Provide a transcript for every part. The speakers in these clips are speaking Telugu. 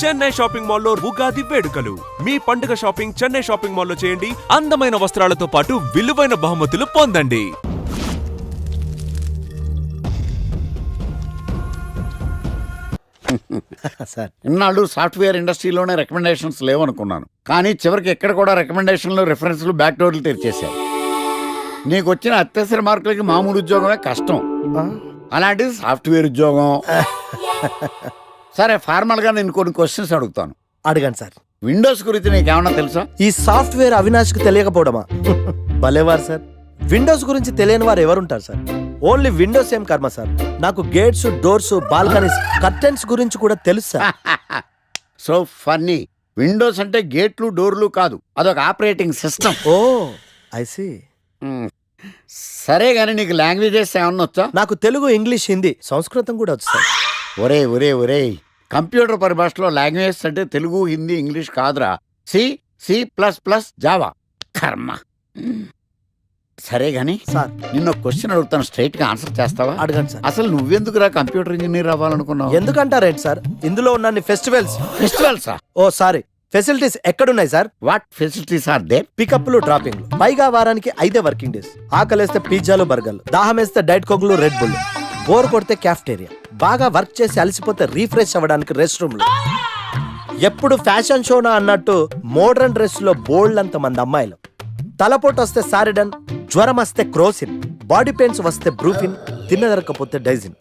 చెన్నై షాపింగ్ మాల్లో ఉగాది వేడుకలు. మీ పండుగ షాపింగ్ చెన్నై షాపింగ్ మాల్లో చేయండి. అందమైన వస్త్రాలతో పాటు విలువైన బహుమతులు పొందండి. సార్ ఇన్నాళ్ళు సాఫ్ట్వేర్ ఇండస్ట్రీలోనే రికమెండేషన్స్ లేవనుకున్నాను, కానీ చివరికి ఎక్కడ కూడా రికమెండేషన్లు రిఫరెన్స్లు బ్యాక్ డోర్లు తెరిచేశారు. నీకు వచ్చిన అత్యవసర మార్కులకి మామూలు ఉద్యోగమే కష్టం, అలాంటిది సాఫ్ట్వేర్ ఉద్యోగం. సరే, ఫార్మల్గా నేను కొన్ని క్వశ్చన్స్ అడుగుతాను. అడగండి సార్. విండోస్ గురించి నీకేమన్నా తెలుసా? ఈ సాఫ్ట్వేర్ అవినాష్కి తెలియకపోవడమా? భలేవారు సార్. విండోస్ గురించి తెలియని వారు ఎవరుంటారు సార్? ఓన్లీ విండోస్ ఏం కర్మ సార్, నాకు గేట్స్, డోర్స్, బాల్కనీస్, కర్టెన్స్ గురించి కూడా తెలుసు సార్. So funny. విండోస్ అంటే గేట్లు డోర్లు కాదు, అదొక operating system. Oh I see. సరే గానీ నీకు లాంగ్వేజెస్ ఏమన్నా వచ్చా? నాకు తెలుగు, ఇంగ్లీష్, హిందీ, సంస్కృతం కూడా వచ్చు సార్. ఒరే ఒరే ఒరే, కంప్యూటర్ పరిభాషలో లాంగ్వేజ్ అంటే తెలుగు, హిందీ, ఇంగ్లీష్ కాదురా. C, C plus plus, Java. కర్మ. సరే గాని సార్, నిన్న క్వశ్చన్ అడుగుతాను, స్ట్రైట్ గా ఆన్సర్ చేస్తావా? అడగండి సార్. అసలు నువ్వెందుకురా కంప్యూటర్ ఇంజనీర్ అవ్వాలనుకున్నావు? ఎందుకంటారేంటి సార్, ఇందులో ఉన్న ఫెస్టివల్స్. ఫెస్టివల్సా? ఓ సారీ, ఫెసిలిటీస్ ఎక్కడున్నాయి sir? What facilities are there? పికప్లు, డ్రాపింగ్లు, పైగా వారానికి 5 వర్కింగ్ డేస్. ఆకలేస్తే పిజ్జాలు, బర్గర్లు, దాహం వేస్తే డైట్ కోక్లు, రెడ్ బుల్, బోర్ కొడితే క్యాఫ్టేరియా, బాగా వర్క్ చేసి అలసిపోతే రీఫ్రెష్ అవ్వడానికి రెస్ట్ రూమ్లు. ఎప్పుడు ఫ్యాషన్ షోనా అన్నట్టు మోడర్న్ డ్రెస్ లో బోల్డ్ అంత మంది అమ్మాయిలు. తలపోటు వస్తే సారిడన్, జ్వరం వస్తే క్రోసిన్, బాడీ పెయిన్స్ వస్తే బ్రూఫిన్, తిన్నదరకపోతే డైజిన్.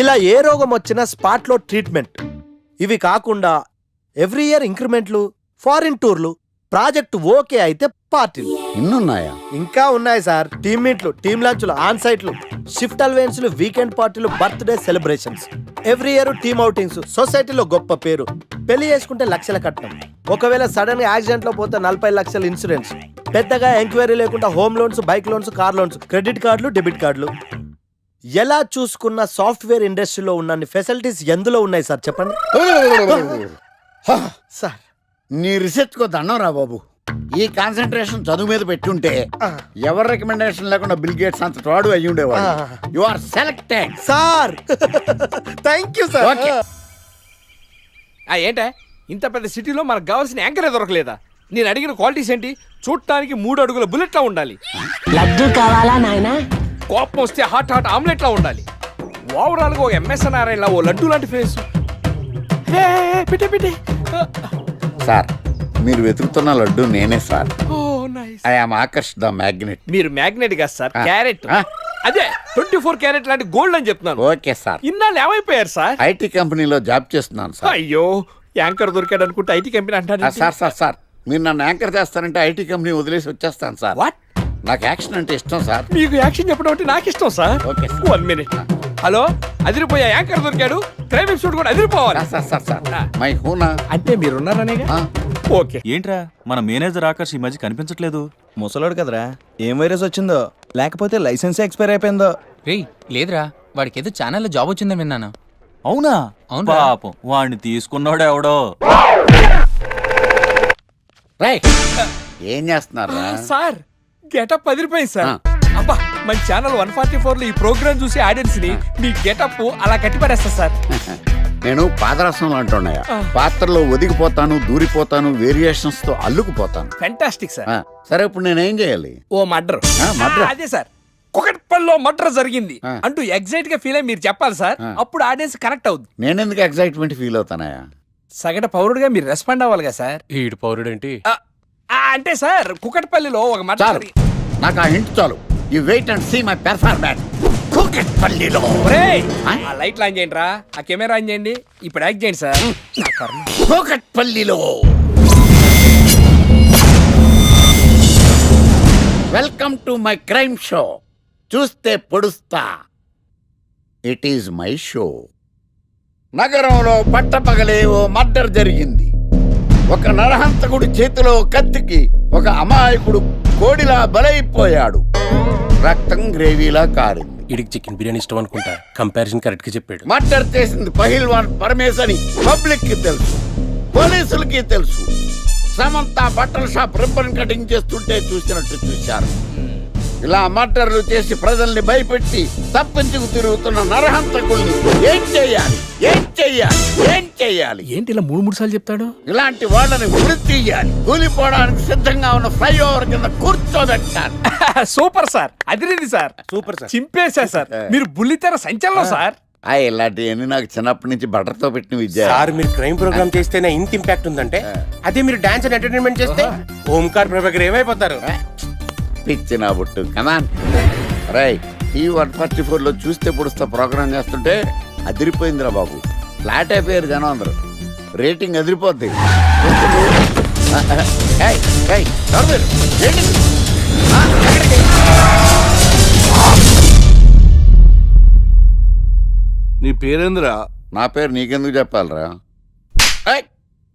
ఇలా ఏ రోగం వచ్చినా స్పాట్ లో ట్రీట్మెంట్. ఇవి కాకుండా ఎవ్రీ ఇయర్ ఇంక్రిమెంట్లు, ఫారిన్ టూర్లు, ప్రాజెక్ట్ ఓకే అయితే పార్టీలు. ఇన్నున్నాయా? ఇంకా ఉన్నాయి సార్. టీమ్ మీట్లు, టీమ్ లంచ్లు, ఆన్ సైట్లు, షిఫ్ట్ అలవెన్స్లు, వీకెండ్ పార్టీలు, birthday celebrations, every year team outings, సొసైటీలో గొప్ప పేరు, పెళ్లి చేసుకుంటే లక్షల కట్నం, ఒకవేళ సడన్ గా యాక్సిడెంట్ లో పోతే 40 లక్షల ఇన్సూరెన్స్, పెద్దగా ఎంక్వైరీ లేకుండా home loans, bike loans, car loans, credit కార్డులు, డెబిట్ కార్డులు. ఎలా చూసుకున్న సాఫ్ట్వేర్ ఇండస్ట్రీలో ఉన్న ఫెసిలిటీస్ ఎందులో ఉన్నాయి సార్ చెప్పండి. సార్ నీ రీసెర్చ్ కో దండం రా బాబు. ఈ కాన్సన్ట్రేషన్ చదువు మీద పెట్టుంటే ఎవరి రికమెండేషన్ లేకుండా బిల్ గేట్స్ అంత వాడు అయ్యి ఉండేవాడు. You are selected sir. Thank you sir. Okay. ఏంటే ఇంత పెద్ద సిటీలో మనకు కావాల్సిన యాంకరే దొరకలేదా? నేను అడిగిన క్వాలిటీస్ ఏంటి? చూడటానికి 3 అడుగుల బుల్లెట్లా ఉండాలి, లడ్డు కావాలా నాయనా, కోపం వస్తే హాట్ ఆమ్లెట్లా ఉండాలి, ఓవరాల్ గా ఒక ఎంఎస్ నారాయణ ఓ లడ్డు లాంటి ఫేస్. పెట్టే సార్, మీరు వెతుకుతున్న లడ్డు నేనే sir. Oh nice. I am Akarsh the magnet. మీరు మ్యాగ్నెట్ కాదు సార్, క్యారెట్. అదే 24 క్యారెట్ లాంటి గోల్డ్ అని చెప్తున్నాను. Okay sir. ఇన్నాళ్ళు ఏమైపోయారు సార్? ఐటీ కంపెనీలో జాబ్ చేస్తున్నాను సార్. అయ్యో, యాంకర్ దొరికాడు అనుకుంటే ఐటీ కంపెనీ అంటారు సార్. సార్ సార్ మీరు నన్ను యాంకర్ చేస్తారంటే ఐటీ కంపెనీ వదిలేసి వచ్చేస్తాను సార్. వాట్? నాకు యాక్షన్ అంటే ఇష్టం సార్. మీకు యాక్షన్ చెప్పడం అంటే నాకు ఇష్టం sir. Okay sir. 1 minute. Hello, అదిరిపోయా యాంకర్ దొరికాడు, క్రైమ్ ఎపిసోడ్ కూడా అదిరిపోవాలి. సార్ సార్ సార్ మై హూనా. అంటే మీరున్నారనేగా. ఓకే. ఏంట్రా మన మేనేజర్ ఆకర్ష్ ఈ మధ్య కనిపించట్లేదు? ముసలోడు కదరా, ఏం వైరస్ వచ్చిందో, లేకపోతే లైసెన్స్ ఎక్స్పైర్ అయిపోయిందో. రేయ్ లేదురా, వాడికి ఏదో ఛానల్లో జాబ్ వచ్చిందని విన్నాను. అవునా? అవును. పాపం వాడిని తీసుకున్నాడు ఎవడో. రైట్. ఏం చేస్తున్నారు? సార్ గెటప్ అదిరిపోయింది సార్. అబ్బా, మన ఛానల్ 144 లో ఈ ప్రోగ్రామ్ చూసి ఆడియన్స్ ని మీ గెటప్ అలా కట్టిపడేస్తా సార్. నేను పాదరసం అంటున్నాయా, పాత్రలో ఒదిగిపోతాను, దూరిపోతాను, వేరియేషన్స్ తో అల్లుకుపోతాను. Fantastic sir. సరే, ఇప్పుడు నేనేం చేయాలి? ఓ మర్డర్. మర్డర్? అదే సార్, కుకట్పల్లిలో మర్డర్ జరిగింది అంటూ ఎగ్జైట్ గా ఫీల్ అయ్యి మీరు చెప్పాలి సార్. అప్పుడు ఆడియన్స్ కనెక్ట్ అవుద్ది. నేనెందుకు ఎక్సైట్మెంట్ ఫీల్ అవుతానయా? సగటు పౌరుడుగా మీరు రెస్పాండ్ అవ్వాలి కదా సార్. ఈడు పౌరుడేంటి? అంటే సార్, కుకట్పల్లిలో ఒక మర్డర్. నాకు ఆ హింట్ చాలు. You wait and see my performance. కుకట్పల్లిలో. ఆ లైట్ ఆన్ చేయండి రా, ఆ కెమెరా ఆన్ చేయండి, ఇప్పుడు యాక్ట్ చేయండి సార్. కుకట్పల్లిలో. Welcome to my crime show. చూస్తే పొడుస్తా. It is my show. నగరంలో పట్టపగలే ఓ మర్డర్ జరిగింది. ఒక నరహంతకుడి చేతిలో కత్తికి ఒక అమాయకుడు కోడిలా బలైపోయాడు. రక్తం గ్రేవీలా కారింది. ఇడికి చికెన్ బిర్యానీ ఇష్టం అనుకుంటా, కంపారిజన్ కరెక్ట్ గా చెప్పాడు. మర్డర్ చేసింది పహిల్వాన్ పరమేశ్ అని పబ్లిక్ కి తెలుసు, పోలీసులకి తెలుసు. సమంత బట్టల షాప్ రిబ్బన్ కటింగ్ చేస్తుంటే చూసినట్టు చూశారు. ఇలా మర్డర్లు చేసి ప్రజల్ని భయపెట్టి తప్పించుకు తిరుగుతున్న నరహంతకుల్ని ఏం చెయ్యాలి ఏం చెయ్యాలి ఏం చెయ్యాలి? ఏంటి ఇలా మూడు సార్లు చెప్తాడు? ఇలాంటి వాళ్ళని ఉరి తీయాలి. కూలిపోవడానికి సిద్ధంగా ఉన్న ఫ్లైఓవర్ కింద కూర్చోబెట్టాలి. సూపర్ సార్, అదిరింది సార్, సూపర్ సార్. చింపేశా సార్. మీరు బుల్లితెర సంచలనం సార్. ఇలాంటివన్నీ నాకు చిన్నప్పటి నుంచి బట్టర్తో పెట్టిన విద్య. సార్ మీరు క్రైమ్ ప్రోగ్రామ్ చేస్తేనే ఇంత ఇంపాక్ట్ ఉందంటే అదే మీరు డాన్స్ అండ్ ఎంటర్టైన్మెంట్ చేస్తే ఓంకార్ ప్రభాకర్ ఏమైపోతారు? పిచ్చి నా బుట్టు కమాన్ రై. ఈ 144 లో చూస్తే పొడుస్తా ప్రోగ్రామ్ చేస్తుంటే అదిరిపోయిందిరా బాబు. ఫ్లాట్ అయిపోయారు జనం అందరూ. రేటింగ్ అదిరిపోద్ది. ఏయ్, ఏయ్, ఎవరు మీరు? ఏంటి? ఎక్కడికి? నీ పేరేంద్రా? నా పేరు నీకెందుకు చెప్పాలరా?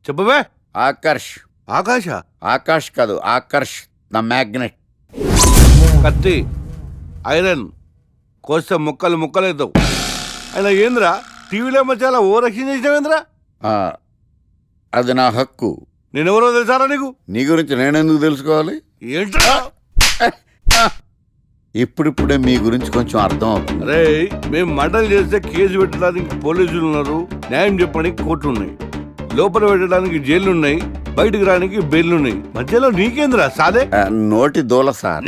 చెప్పవే. ఆకర్ష్. ఆకాశ? ఆకాష్ కాదు, ఆకర్ష్ ద మ్యాగ్నెట్. కత్తి, ఐరన్ కోస్తే ముక్కలు ముక్కలేద్దావు. అయినా ఏంద్రా టీవీలో చాలా ఓ రక్షణ చేసినావేంద్రా? అది నా హక్కు. నేనెవరో తెలుసారా నీకు? నీ గురించి నేనెందుకు తెలుసుకోవాలి? ఏంట్రా? ఇప్పుడిప్పుడే మీ గురించి కొంచెం అర్థం అవుతుంది. అరే, మేము మర్డర్ చేస్తే కేసు పెట్టడానికి పోలీసులు ఉన్నారు, న్యాయం చెప్పడానికి కోర్టులు ఉన్నాయి, లోపల పెట్టడానికి జైలు ఉన్నాయి, బయటకు రానికి బెయిల్ ఉన్నాయి. మధ్యలో నీకేంద్రా సాదే? నోటి దూల సార్.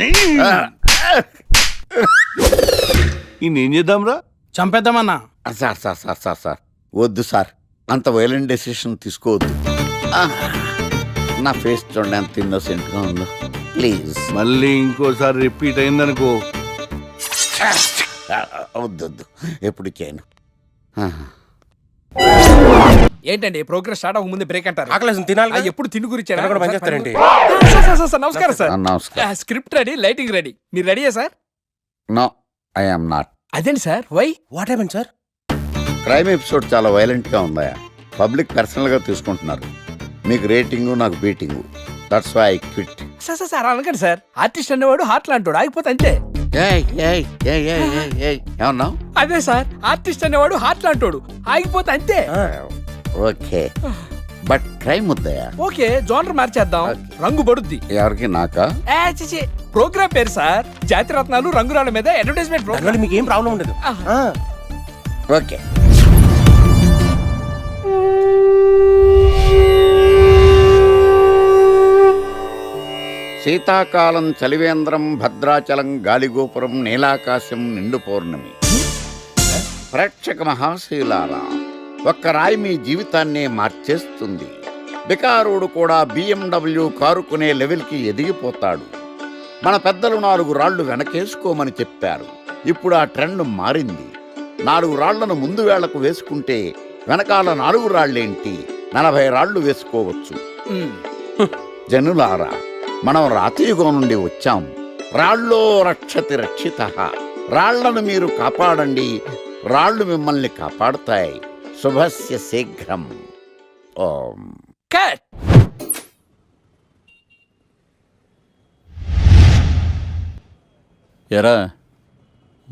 ఏం చేద్దాంరా? చంపేద్దామన్నా. Sir sir sir sir sir వద్దు సార్, అంత వైలెంట్ డెసిషన్ తీసుకోవద్దు. నా ఫేస్ చూడండి ఎంత ఇన్నోసెంట్ గా ఉందో. ప్లీజ్ మళ్ళీ ఇంకోసారి రిపీట్ అయిందనుకో. వద్దొద్దు, ఎప్పుడు చేయను. ఏంటండి ప్రోగ్రెస్ స్టార్ట్ అవ్వక ముందే బ్రేక్ అంటారు? ఆకలేసం తినాలి కదా? ఎప్పుడు తిని గురించి తినకుండా పని చేస్తారేంటి? నమస్కారం సార్. నమస్కారం. Script ready, lighting ready. మీరు రెడీయా sir? No, I am not. అదేంటి sir, why? What happen sir? Crime episode చాలా వైలెంట్ గా ఉందా? పబ్లిక్ పర్సనల్ గా తీసుకుంటున్నారు. మీకు రేటింగు, నాకు beating. That's why I quit. Sir sir sir అనకండి సార్. ఆర్టిస్ట్ అనేవాడు హార్ట్ లాంటోడు, ఆగిపోతే అంతే. ఏమన్నావు? అదే సార్, ఆర్టిస్ట్ అనేవాడు హార్ట్ లాంటోడు, ఆగిపోతే అంతే. ఓకే, బట్ క్రైమ్ వద్దయా? ఓకే, జోనర్ మార్చేద్దాం. రంగు పడుద్ది. ఎవరికి? నాకా? చిచి, ప్రోగ్రామ్ పేరు సార్ జాతి రత్నాలు రంగురాళ్ళ మీద అడ్వర్టైజ్మెంట్ ప్రోగ్రామ్. మీకు ఏం ప్రాబ్లం ఉండదు. ఓకే. శీతాకాలం చలివేంద్రం, భద్రాచలం గాలిగోపురం, నీలాకాశం, నిండు పౌర్ణమి. ప్రేక్షక మహాశయులారా, ఒక్క రాయి మీ జీవితాన్నే మార్చేస్తుంది. బికారుడు కూడా BMW కారు కొనే లెవెల్కి ఎదిగిపోతాడు. మన పెద్దలు 4 రాళ్లు వెనకేసుకోమని చెప్పారు. ఇప్పుడు ఆ ట్రెండ్ మారింది. 4 రాళ్లను ముందు వేళ్లకు వేసుకుంటే వెనకాల 4 రాళ్లేంటి 40 రాళ్లు వేసుకోవచ్చు. జనులారా, మనం రాతియుగం నుండి వచ్చాం. రాళ్ళో రక్షతి రక్షితః. రాళ్లను మీరు కాపాడండి, రాళ్ళు మిమ్మల్ని కాపాడుతాయి. శుభస్య శీఘ్రం. ఓం. కట్. ఎరా,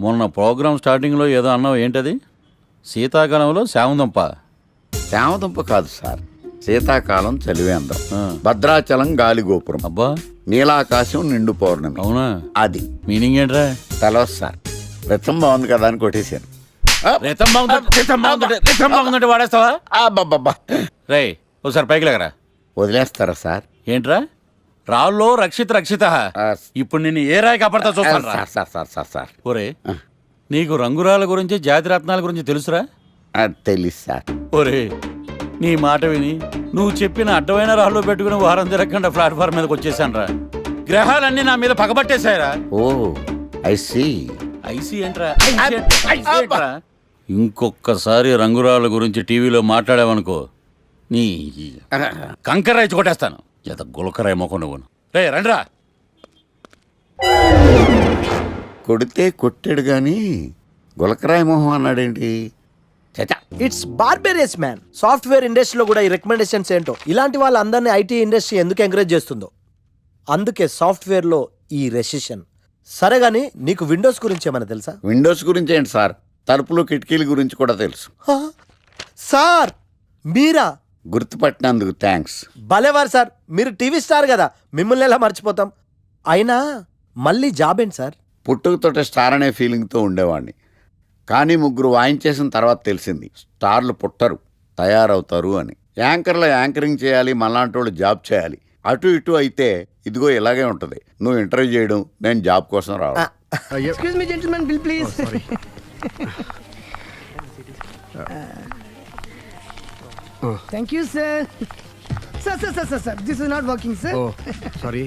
మొన్న ప్రోగ్రామ్ స్టార్టింగ్లో ఏదో అన్నావు, ఏంటది? శీతాకాలంలో శామందంప? శామదుంప కాదు సార్, శీతాకాలం చలివేంద్రం, భద్రాచలం గాలిగోపురం, అబ్బా, నీలాకాశం, నిండు పౌర్ణమి. అవునా? అది మీనింగ్ ఏంట్రా? తెలవదు సార్, రతం బాగుంది కదా అని కొట్టేశాను. రితం బాగుందంటే వాడేస్తావా? అబ్బబ్బబ్బా. రే, ఒకసారి పైకి లేకరా. వదిలేస్తారా సార్? ఏంట్రా? రాళ్ళో రక్షిత. ఇప్పుడు నిన్ను ఏ రాయి కాపాడతా చూస్తాను. Sir sir sir sir sir ఒరే, నీకు రంగురాల గురించి, జాతి రత్నాల గురించి తెలుసురా? తెలీదు సార్. ఒరే, నీ మాట విని నువ్వు చెప్పిన అడ్డమైన రాళ్ళు పెట్టుకుని వారం తిరగకుండా ప్లాట్ఫామ్ మీదకి వచ్చేసాను రా. గ్రహాలన్నీ నా మీద పగబట్టేశాయరా. ఓ, ఐ సీ. ఐసీ ఏంట్రా? ఇంకొక్కసారి రంగురాళ్ళ గురించి టీవీలో మాట్లాడావనుకో, నీ కంకర్రాయి కొట్టేస్తాను. ఎంత గులకరాయి మొక్క నువ్వు. రే రండ్రా. కొడితే కొట్టాడు గాని గులకరాయి మొహం అన్నాడేంటి? It's barbarous man. సాఫ్ట్వేర్ ఇండస్ట్రీలో కూడా ఈ రికమెండేషన్స్ ఏంటో, ఇలాంటి వాళ్ళందరినీ ఐటీ ఇండస్ట్రీ ఎందుకు ఎంకరేజ్ చేస్తుందో. అందుకే సాఫ్ట్వేర్లో ఈ రెసిషన్. సరే గానీ, నీకు విండోస్ గురించి ఏమైనా తెలుసా? విండోస్ గురించి ఏంటి సార్, తలుపులు కిటికీల గురించి కూడా తెలుసు. సార్ మీరా? గుర్తుపట్టినందుకు థ్యాంక్స్. భలేవారు సార్, మీరు టీవీ స్టార్ కదా, మిమ్మల్ని ఎలా మర్చిపోతాం. అయినా మళ్ళీ జాబ్ ఏంటి సార్? పుట్టుకతోటే స్టార్ అనే ఫీలింగ్తో ఉండేవాడిని. కానీ ముగ్గురు వాయించేసిన తర్వాత తెలిసింది స్టార్లు పుట్టరు, తయారవుతారు అని. యాంకర్లో యాంకరింగ్ చేయాలి, మనలాంటి వాళ్ళు జాబ్ చేయాలి. అటు ఇటు అయితే ఇదిగో ఇలాగే ఉంటుంది. నువ్వు ఇంటర్వ్యూ చేయడం, నేను జాబ్ కోసం రావడం. Excuse me gentlemen, bill please. Thank you sir. Sir this is not working sir. Sorry,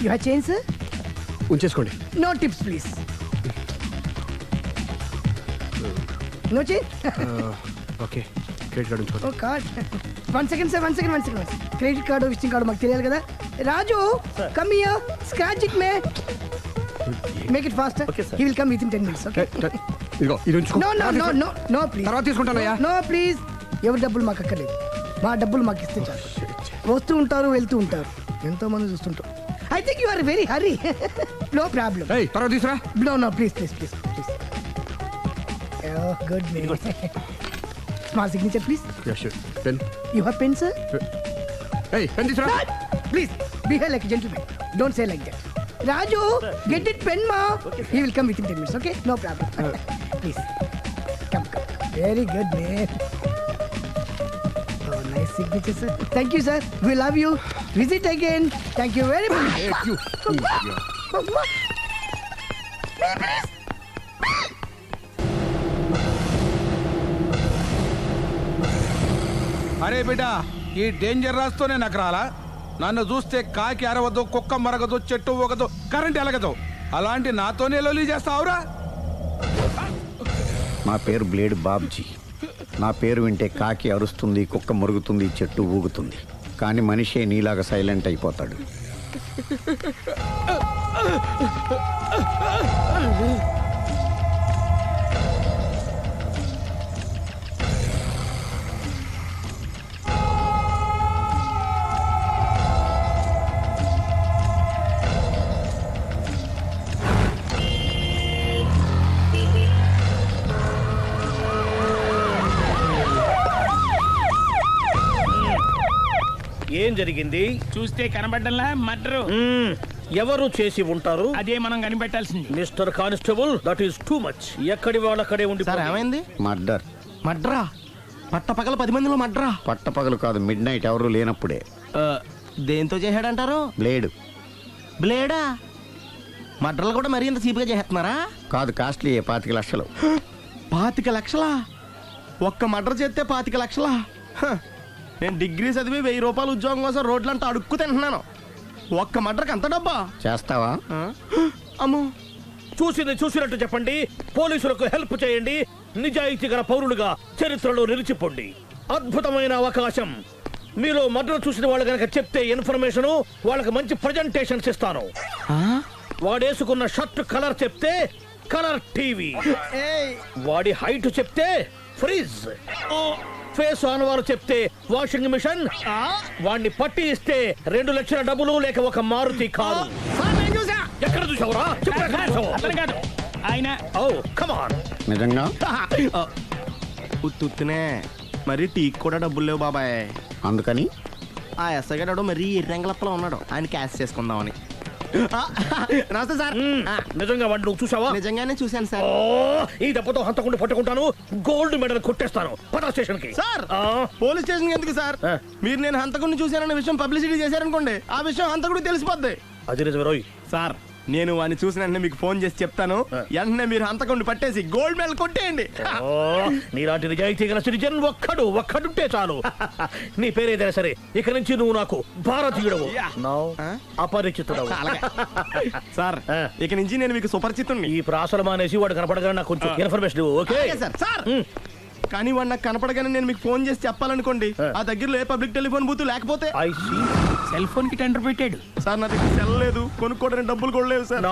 you have change sir? ఉంచేసుకోండి. No tips please. No change? Okay, credit card ఉంచుకోండి. Oh card. One second sir, one second. Credit card, visiting card మాకు తెలియాలి కదా. Raju, come here, scratch it may. Make it fast. He will come with in 10 minutes. Okay, ఇదిగో ఇది ఉంచుకో. No please. తర్వాత తీసుకుంటానయ్యా. No please. ఎవరి డబ్బులు మాకు అక్కర్లేదు, మా డబ్బులు మాకు ఇస్తే చాలు. వస్తూ ఉంటారు, వెళ్తూ ఉంటారు, ఎంతో మంది చూస్తుంటారు. I think you are very hurry. No problem. ఏయ్, తర్వాత తీసురా. No please. Good may. Small signature please. Yeah sure. Pen. You have pen sir? ఏయ్, పెన్ తీసురా. Please, behave like a gentleman. Don't say like that. Raju, get it pen, ma. He will come within 10 minutes, okay? No problem. Please. Come. Very good, man. Oh, nice signature, sir. Thank you, sir. We love you. Visit again. Thank you very much. Thank you. అరే బిడ్డ, ఈ డేంజర్ రాస్తూనే నాకు రాలా? నన్ను చూస్తే కాకి అరవదు, కుక్క మరగదు, చెట్టు ఒకదు, కరెంట్ ఎలగదు. అలాంటి నాతోనే లొల్లి చేస్తావురా? నా పేరు బ్లేడ్ బాబ్జీ. నా పేరు వింటే కాకి అరుస్తుంది, కుక్క మురుగుతుంది, చెట్టు ఊగుతుంది. కానీ మనిషే నీలాగా సైలెంట్ అయిపోతాడు. ఏం జరిగింది? చూస్తే కనబడ్డంలా మర్డరు. ఎవరు చేసి ఉంటారు? అదే మనం కనిపెట్టాల్సింది. Mister constable, that is too much. ఎక్కడి వాళ్ళక్కడే ఉండి. ఏమైంది? మర్డర్. మడ్రా? పట్టపగల 10 మందిలో మడ్రా? పట్టపగలు కాదు, మిడ్ నైట్ ఎవరు లేనప్పుడే. దేంతో చేశాడంటారు? బ్లేడ్. బ్లేడా? మడ్రలు కూడా మరీ ఇంత చీప్గా చేస్తున్నారా? కాదు, కాస్ట్లీ 25 లక్షలు. 25 లక్షలా? ఒక్క మడ్ర చేస్తే 25 లక్షలా? నేను డిగ్రీ చదివి 1000 రూపాయలు ఉద్యోగం కోసం రోడ్లంతా అడుక్కు తింటున్నాను. ఒక్క మడ్రకు అంత డబ్బా? చేస్తావా? అమ్మో. చూసినట్టు చెప్పండి. పోలీసులకు హెల్ప్ చేయండి. నిజాయితీ గల పౌరులుగా చరిత్రలో నిలిచిపోండి. అద్భుతమైన అవకాశం. మీలో మర్డర్ చూసిన వాళ్ళు కనుక చెప్తే ఇన్ఫర్మేషన్, వాళ్ళకి మంచి ప్రజెంటేషన్స్ ఇస్తాను. వాడేసుకున్న షర్ట్ కలర్ చెప్తే కలర్ టీవీ, వాడి హైట్ చెప్తే ఫ్రిజ్, ఫేస్ ఆన్ వారు చెప్తే వాషింగ్ మిషన్, వాడిని పట్టి ఇస్తే 2 లక్షల డబ్బులు లేక ఒక మారుతి కారు. ఎక్కడ చూసావురా? ఆయన నిజంగా ఉత్తునే మరి టీకి కూడా డబ్బులు లేవు బాబాయ్. అందుకని ఆ ఎస్ఐగాడు మరీ ఎర్రంగలప్పలో ఉన్నాడు, ఆయన క్యాష్ చేసుకుందామని. నమస్తే సార్. నిజంగా వాడిని నువ్వు చూసావా? నిజంగానే చూశాను సార్. ఈ దెబ్బతో హంతకుండా పట్టుకుంటాను, గోల్డ్ మెడల్ కొట్టేస్తాను. పద స్టేషన్ కి. సార్, పోలీస్ స్టేషన్ ఎందుకు సార్? మీరు నేను హంతకుడిని చూశానన్న విషయం పబ్లిసిటీ చేశారనుకోండి, ఆ విషయం హంతకుడికి తెలిసిపోద్ది. అది నిజమే రోయ్. సార్, నేను వాడిని చూసిన వెంటనే మీకు ఫోన్ చేసి చెప్తాను. వెంటనే మీరు హంతకుడిని పట్టేసి గోల్డ్ మెడల్ కొట్టేయండి. నీలాంటి నిజాయితీ గల సిటిజన్ ఒక్కడుంటే చాలు. నీ పేరేదైనా సరే, ఇక నుంచి నువ్వు నాకు భారతీయుడవు, అపరిచితుడవు. సార్, ఇక నుంచి నేను మీకు సుపరిచితుణ్ణి. ఈ ప్రాసలు మానేసి వాడు కనపడగానే నాకు కొంచెం ఇన్ఫర్మేషన్ ఇవ్వు, ఓకే? సార్, కానీ వాడు నాకు కనపడగానే నేను మీకు ఫోన్ చేసి చెప్పాలనుకోండి, ఆ దగ్గరలో ఏ పబ్లిక్ టెలిఫోన్ బూత్ లేకపోతే. సెల్ ఫోన్ కి టెండర్ పెట్టాడు సార్. నా దగ్గర సెల్ లేదు, కొనుక్కోవడానికి డబ్బులు కూడా లేవు సార్.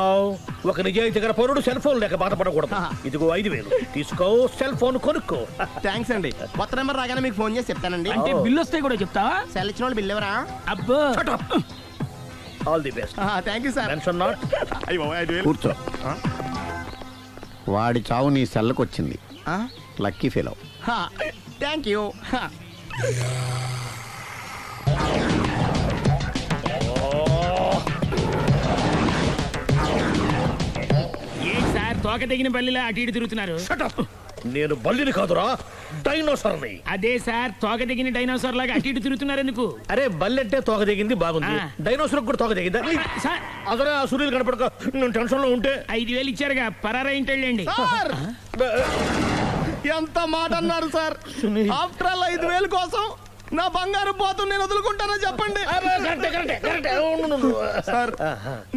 ఒక నిజాయితీ గల పౌరుడు సెల్ ఫోన్ లేక బాధపడకూడదు. ఇదిగో 5000 తీసుకో, సెల్ ఫోన్ కొనుక్కో. థ్యాంక్స్ అండి. కొత్త నెంబర్ రాగానే మీకు ఫోన్ చేసి చెప్తానండి. అంటే బిల్లు వస్తే కూడా చెప్తావా? సెల్ ఇచ్చిన వాళ్ళు బిల్ ఎవరా? అబ్బో. All the best. Thank you sir. Tension not. కూర్చో. వాడి చావు నీ సెల్లకు వచ్చింది. Lucky fellow. Thank you. తోక తెగిన బల్లిలా అటు ఇటు తిరుగుతున్నారు. నేను బల్లిని కాదురా, డైనోసార్ని. అదే సార్, తోక తెగిన డైనోసార్ లాగా అటు ఇటు తిరుగుతున్నారు ఎందుకు? అరే బల్లెట్టే తోక తెగింది బాగుంది, డైనోసార్ కూడా తోక తెగిందా? సార్ అదరే ఆ సూర్యులు కనపడక నేను టెన్షన్ లో ఉంటే 5,000 ఇచ్చారుగా, పరారా ఇంటండి. ఎంత మాట అన్నారు సార్? ఆఫ్టర్ ఆల్ 5,000 కోసం నా బంగారు పోతు నేను వదులుకుంటానో చెప్పండి సార్.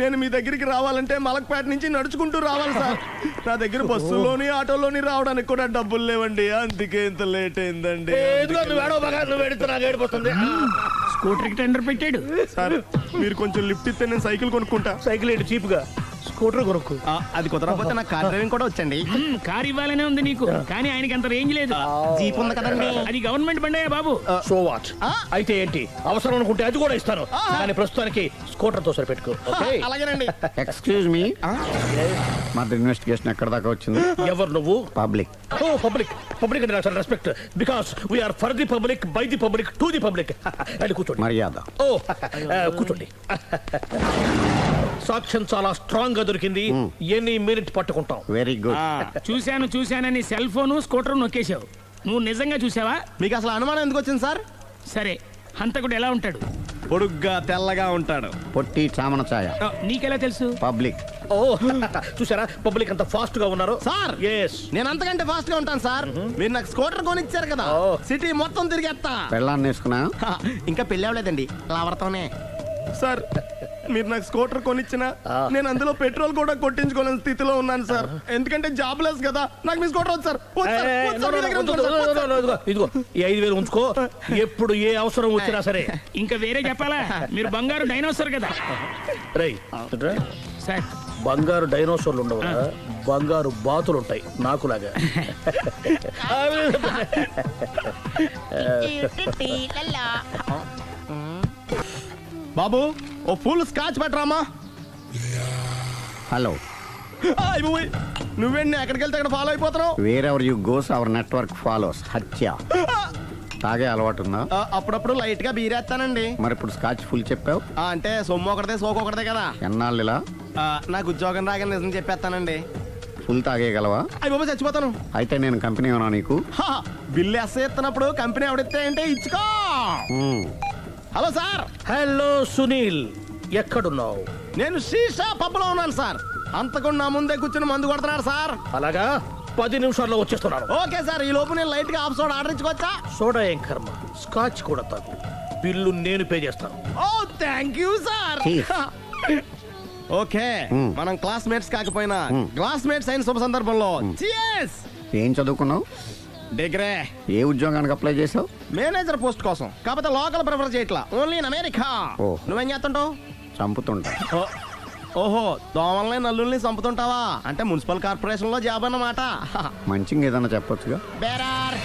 నేను మీ దగ్గరికి రావాలంటే మలక్పేట నుంచి నడుచుకుంటూ రావాలి సార్. నా దగ్గర బస్సులోని ఆటోలోని రావడానికి కూడా డబ్బులు లేవండి, అందుకే ఇంత లేట్ అయిందండి. స్కూటర్ కి టెండర్ పెట్టాడు సార్. మీరు కొంచెం లిఫ్ట్ ఇస్తే నేను సైకిల్ కొనుక్కుంటా. సైకిల్ ఏంటి చీప్ గా, స్కూటర్ కొనుక్కు. అది కుదరకపోతే నాకు కార్ డ్రైవింగ్ కూడా వచ్చండి. కార్ ఇవ్వాలనే ఉంది నీకు, కానీ ఆయనకి అంత రేంజ్ లేదు. జీప్ ఉంది కదండి. అది గవర్నమెంట్ బండయా బాబు. So what? అయితే ఏంటి, అవసరం అనుకుంటే అది కూడా ఇస్తాను, కానీ ప్రస్తుతానికి స్కూటర్ తో సరిపెట్టుకో. అలాగేనండి. ఎక్స్క్యూజ్ మీ, మా ఇన్వెస్టిగేషన్ ఎక్కడ దాకా వచ్చింది? ఎవరు నువ్వు? పబ్లిక్. ఓ పబ్లిక్. పబ్లిక్ అంటే నాకు respect, because we are for the public, by the public, to the public. అది కూర్చోండి. మర్యాద. ఓ కూర్చోండి. సాక్ష్యం చాలా స్ట్రాంగ్ గా దొరికింది, ఎన్ని మినిట్ పట్టుకుంటాం. Very good. చూశానని సెల్ ఫోన్ స్కూటర్ నొక్కేశావు. నువ్వు నిజంగా చూసావా? మీకు అసలు అనుమానం ఎందుకు వచ్చింది సార్? సరే, హంతకుడు ఎలా ఉంటాడు? పొడుగ్గా తెల్లగా ఉంటాడు. పొట్టి చామన ఛాయ. నీకెలా తెలుసు? పబ్లిక్. ఓ చూసారా, పబ్లిక్ అంత ఫాస్ట్ గా ఉన్నారు సార్. ఎస్, నేను అంతకంటే ఫాస్ట్ గా ఉంటాను సార్. మీరు నాకు స్కూటర్ కొనిచ్చారు కదా, సిటీ మొత్తం తిరిగేస్తా. పెళ్ళాన్ని వేసుకున్నా? ఇంకా పెళ్ళి అవ్వలేదండి, లావడతానే. సార్ మీరు నాకు స్కూటర్ కొనిచ్చిన నేను అందులో పెట్రోల్ కూడా కొట్టించుకోలేని స్థితిలో ఉన్నాను సార్. ఎందుకంటే జాబ్ లెస్ కదా, నాకు మీ స్కూటర్ వద్దు సార్. ఇదిగో ఈ 5,000 ఉంచుకో, ఎప్పుడు ఏ అవసరం వచ్చినా సరే. ఇంకా వేరే చెప్పాలా? మీరు బంగారు డైనోసార్ కదా. రై సార్, బంగారు డైనోసార్లు ఉండవు, బంగారు బాతులు ఉంటాయి నాకులాగా. బాబు ఓ ఫుల్ స్కాచ్ పెట్టరామా. హలో. నువ్వేంటి ఎక్కడికి వెళ్తే అక్కడ ఫాలో అయిపోతున్నావు? Wherever you goes our network follows. హత్య. తాగే అలవాటు ఉందా? అప్పుడప్పుడు లైట్ గా బీరేస్తానండి. మరి ఇప్పుడు స్కాచ్ ఫుల్ చెప్పావు అంటే సొమ్ము ఒకటిదే సోకు ఒకటిదే కదా. ఎన్నాళ్ళు ఇలా? నాకు ఉద్యోగం రాగానే నిజం చెప్పేస్తానండి. ఫుల్ తాగేయగలవా? అయ్యి బాబు చచ్చిపోతాను. అయితే నేను కంపెనీ ఉన్నా నీకు? బిల్లు ఎత్తనప్పుడు కంపెనీ ఎవడితే అంటే ఇచ్చుకో. Hello sir. హలో సునీల్, ఎక్కడున్నావు? నేను శీషా పబ్లో ఉన్నాను సార్. అంతకుండా నా ముందే కూర్చుని మందు కొడుతున్నాడు సార్. అలాగా, 10 నిమిషాల్లో వచ్చేస్తున్నాను. Okay sir. ఈ లోపు నేను లైట్ గా హాఫ్ సోడా ఆర్డర్ ఇచ్చుకోవచ్చా? సోడా ఏం కర్మ, స్కాచ్ కూడా తాగు. బిల్లు నేను పే చేస్తాను. ఓ థ్యాంక్ యూ సార్. ఓకే, మనం క్లాస్మేట్స్ కాకపోయినా క్లాస్మేట్స్ అయిన శుభ సందర్భంలో cheers. ఏం చదువుకున్నావు? డిగ్రీ. ఏ ఉద్యోగానికి అప్లై చేసావు? మేనేజర్ పోస్ట్ కోసం, కాకపోతే లోకల్ ప్రిఫర్ చేయట్లా, ఓన్లీ ఇన్ అమెరికా. నువ్వేం చేస్తుంటావు? చంపుతుంటా. ఓహో, దోమల్ని నల్లుల్ని చంపుతుంటావా? అంటే మున్సిపల్ కార్పొరేషన్ లో జాబ్ అన్నమాట. మంచిగా ఏదన్నా చెప్పొచ్చుగా. బేరార్.